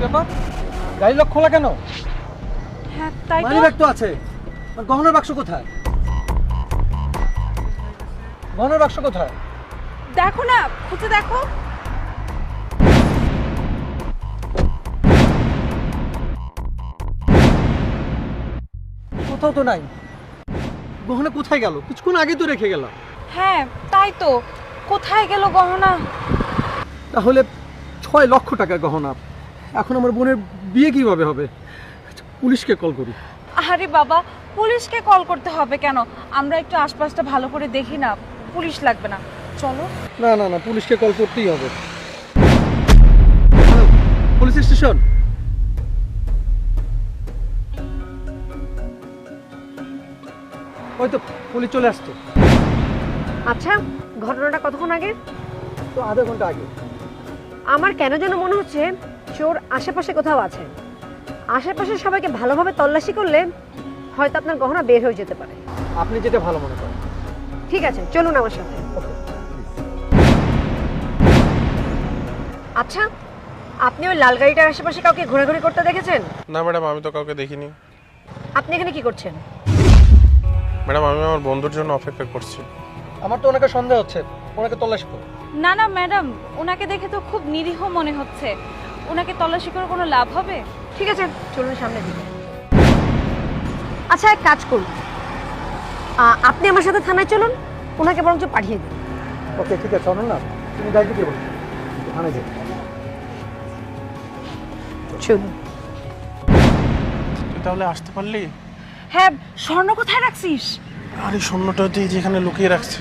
ব্যাপার? গাড়ি লক খোলা কেন? হ্যাঁ তাই তো। মানি ব্যাগ তো আছে, আর গহনার বাক্স কোথায়? গহনার বাক্স কোথায়? দেখো না, খুঁজে দেখো। কোথাও তো নাই। গহনা কোথায় গেল? কিছুক্ষণ আগে তো রেখে গেলাম। হ্যাঁ তাই তো, কোথায় গেল গহনা? তাহলে 6 লক্ষ টাকার গহনা। এখন আমার বোনের বিয়ে কিভাবে হবে? পুলিশকে কল করি। আরে বাবা, পুলিশকে কল করতে হবে কেন? আমরা একটু আশপাশটা ভালো করে দেখি না, পুলিশ লাগবে না, চলো। না না না, পুলিশকে কল করতেই হবে। Hello, police station. ওই তো পুলিশ চলে আসছে। আচ্ছা, ঘটনাটা কতক্ষণ আগে? তো আধা ঘন্টা আগে। আমার কেন যেন মনে হচ্ছে চোর আশেপাশে কোথাও আছে। আশেপাশে সবাইকে ভালোভাবে তল্লাশি করলে হয়তো আপনার গহনা বের হয়ে যেতে পারে। আপনি যেটা ভালো মনে করেন। ঠিক আছে, চলুন আমার সাথে। আচ্ছা, আপনি ওই লাল গাড়িটার আশেপাশে কাউকে ঘোরাঘুরি করতে দেখেছেন? না ম্যাডাম, আমি তো কাউকে দেখিনি। আপনি এখানে কি করছেন? ম্যাডাম, আমি আমার বন্ধুর জন্য অপেক্ষা করছি। আমার তো ওনাকে সন্দেহ হচ্ছে, ওনাকে তল্লাশি করুন। না না ম্যাডাম, ওনাকে দেখে তো খুব নিরীহ মনে হচ্ছে। ওনাকে তল্লাশি করে কোনো লাভ হবে? ঠিক আছে, চলুন সামনের দিকে। আচ্ছা, এক কাজ করুন, আপনি আমার সাথে থানায় চলুন, ওনাকে বরঞ্চ পাঠিয়ে দিন। ওকে ঠিক আছে, চলুন না, তুমি গাড়িতে কে বলছো থানায় যাই। চলুন। তুই তাহলে আসতে পারলি? হ্যাঁ, স্বর্ণ কোথায় রাখছিস? আরে স্বর্ণটা তুই যেখানে লুকিয়ে রাখছি।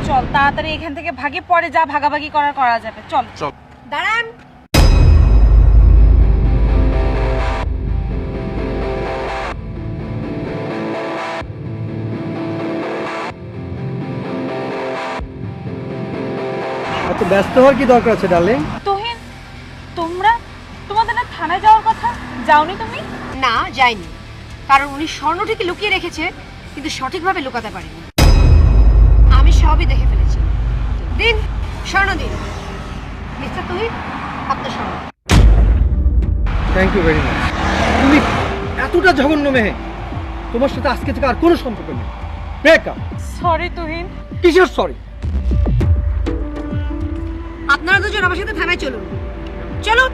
চল তাড়াতাড়ি এখান থেকে ভাগে, পরে যা ভাগাভাগি করা যাবে, চল। চল। দাঁড়ান। এত ব্যস্ত হওয়ার কি দরকার আছে ডার্লিং? তুহিন, তোমাদের না থানায় যাওয়ার কথা, যাওনি তুমি? না, যায়নি, কারণ উনি স্বর্ণ ঠিকই লুকিয়ে রেখেছে, কিন্তু সঠিকভাবে লুকাতে পারেনি। আমি সবই দেখে ফেলেছি। দিন, স্বর্ণ দিন। মিস্টার তুহিন, আপনার স্বর্ণ। Thank you very much. তুমি এতটা জঘন্য মেয়ে, তোমার সাথে আজকে থেকে আর কোনো সম্পর্ক নেই। ব্রেকআপ। সরি তুহিন। কিসের সরি? আপনারা দুজন আমার সাথে থানায় চলুন, চলুন।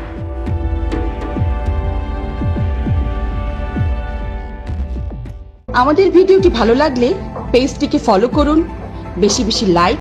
আমাদের ভিডিওটি ভালো লাগলে পেজটিকে ফলো করুন, বেশি বেশি লাইক